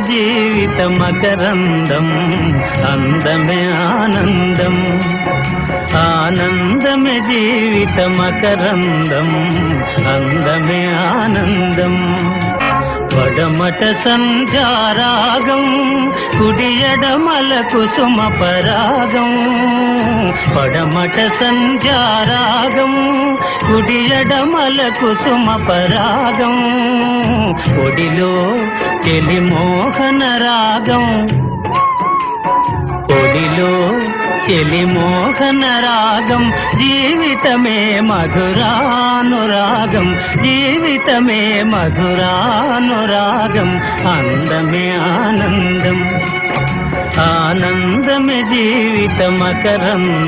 జీవిత మకరందం అందమే ఆనందం ఆనందమే జీవిత మకరందం అందమే ఆనందం పడమట సంధ్యారాగం కుడియడమల కుసుమ పరాగం పడమట సంధ్యారాగం కుడియడమల కుసుమ పరాగం ఒడిలో తెలి మోహన రాగం ఒడిలో తెలి మోహన రాగం జీవితమే మధురానురాగం జీవితమే మధురానురాగం అందమే ఆనందం ఆనందమే జీవిత మకరందం